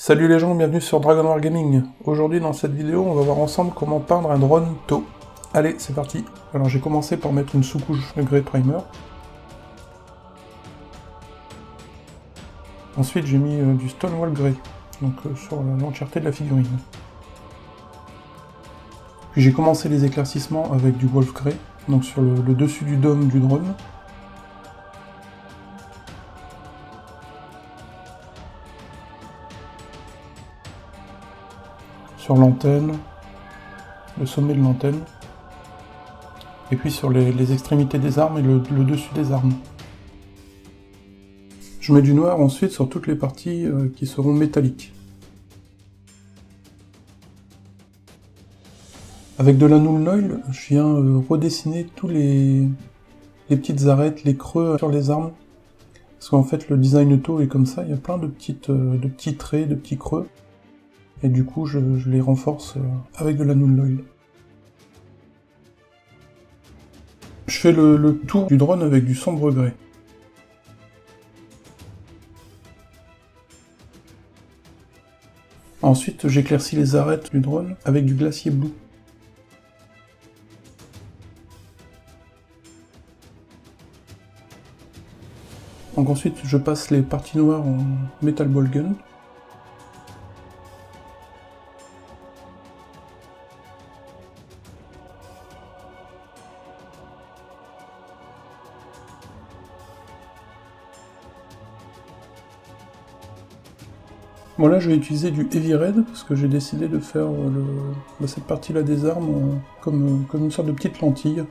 Salut les gens, bienvenue sur Dragon War Gaming. Aujourd'hui dans cette vidéo, on va voir ensemble comment peindre un drone TOW. Allez, c'est parti. Alors j'ai commencé par mettre une sous-couche de grey primer. Ensuite j'ai mis du Stonewall Grey, donc sur l'entièreté de la figurine. Puis j'ai commencé les éclaircissements avec du Wolf Grey, donc sur le dessus du dôme du drone. Sur l'antenne, le sommet de l'antenne, et puis sur les extrémités des armes et le dessus des armes. Je mets du noir ensuite sur toutes les parties qui seront métalliques. Avec de la Nuln Oil, je viens redessiner tous les petites arêtes, les creux sur les armes. Parce qu'en fait le design TOW est comme ça, il y a plein de petits traits, de petits creux. Et du coup je les renforce avec de la Nuln Oil. Je fais le tour du drone avec du sombre grès. Ensuite j'éclaircis les arêtes du drone avec du glacier bleu. Donc ensuite je passe les parties noires en Metal Ball Gun. Bon là je vais utiliser du Heavy Red parce que j'ai décidé de faire cette partie là des armes comme une sorte de petite lentille.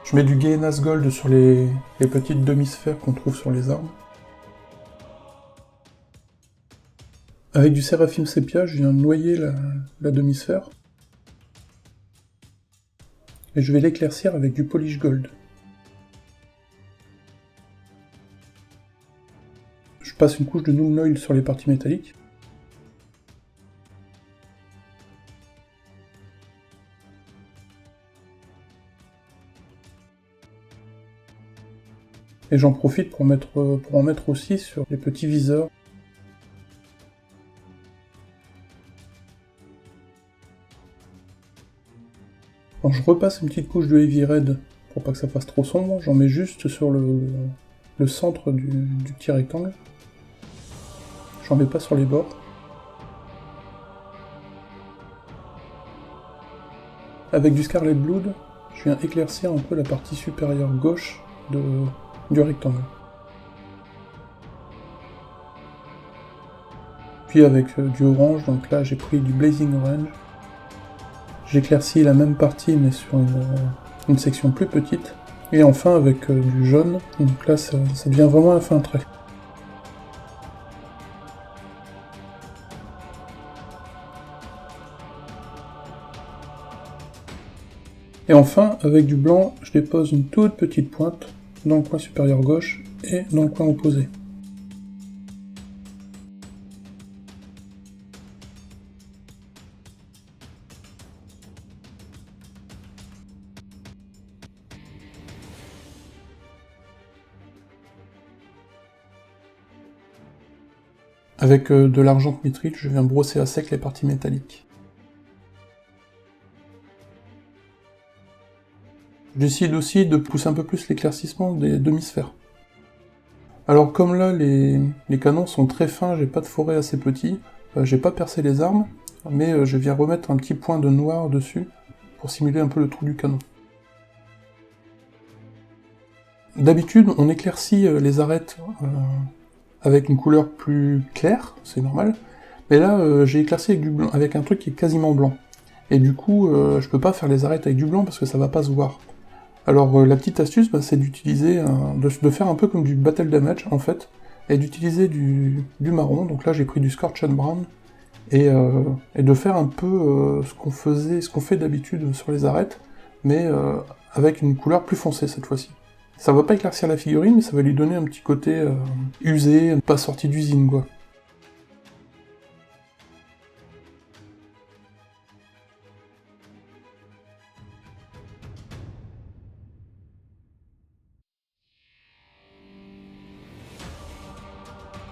Je mets du Gehennas Gold sur les petites demi-sphères qu'on trouve sur les armes. Avec du Seraphim Sépia, je viens noyer la demi-sphère. Et je vais l'éclaircir avec du Polish Gold. Je passe une couche de Nuln Oil sur les parties métalliques. Et j'en profite pour en mettre aussi sur les petits viseurs. Quand je repasse une petite couche de Heavy Red pour pas que ça fasse trop sombre, j'en mets juste sur le centre du petit rectangle. J'en mets pas sur les bords. Avec du Scarlet Blood, je viens éclaircir un peu la partie supérieure gauche du rectangle. Puis avec du orange, donc là j'ai pris du Blazing Orange. J'éclaircis la même partie mais sur une section plus petite. Et enfin avec du jaune, donc là ça devient vraiment un fin trait. Et enfin, avec du blanc, je dépose une toute petite pointe dans le coin supérieur gauche et dans le coin opposé. Avec de l'argent mithril, je viens brosser à sec les parties métalliques. Je décide aussi de pousser un peu plus l'éclaircissement des demi-sphères. Alors comme là les canons sont très fins, j'ai pas de forêt assez petit, j'ai pas percé les armes, mais je viens remettre un petit point de noir dessus pour simuler un peu le trou du canon. D'habitude on éclaircit les arêtes avec une couleur plus claire, c'est normal, mais là j'ai éclairci avec du blanc, avec un truc qui est quasiment blanc. Et du coup je peux pas faire les arêtes avec du blanc parce que ça va pas se voir. Alors la petite astuce, c'est d'utiliser, de faire un peu comme du Battle Damage en fait, et d'utiliser du marron, donc là j'ai pris du Scorched Brown, et de faire un peu ce qu'on fait d'habitude sur les arêtes, mais avec une couleur plus foncée cette fois-ci. Ça va pas éclaircir la figurine, mais ça va lui donner un petit côté usé, pas sorti d'usine quoi.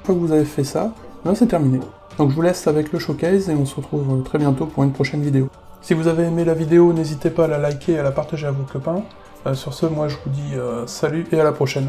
Une fois que vous avez fait ça, là c'est terminé. Donc je vous laisse avec le showcase et on se retrouve très bientôt pour une prochaine vidéo. Si vous avez aimé la vidéo, n'hésitez pas à la liker et à la partager à vos copains. Sur ce, moi je vous dis salut et à la prochaine.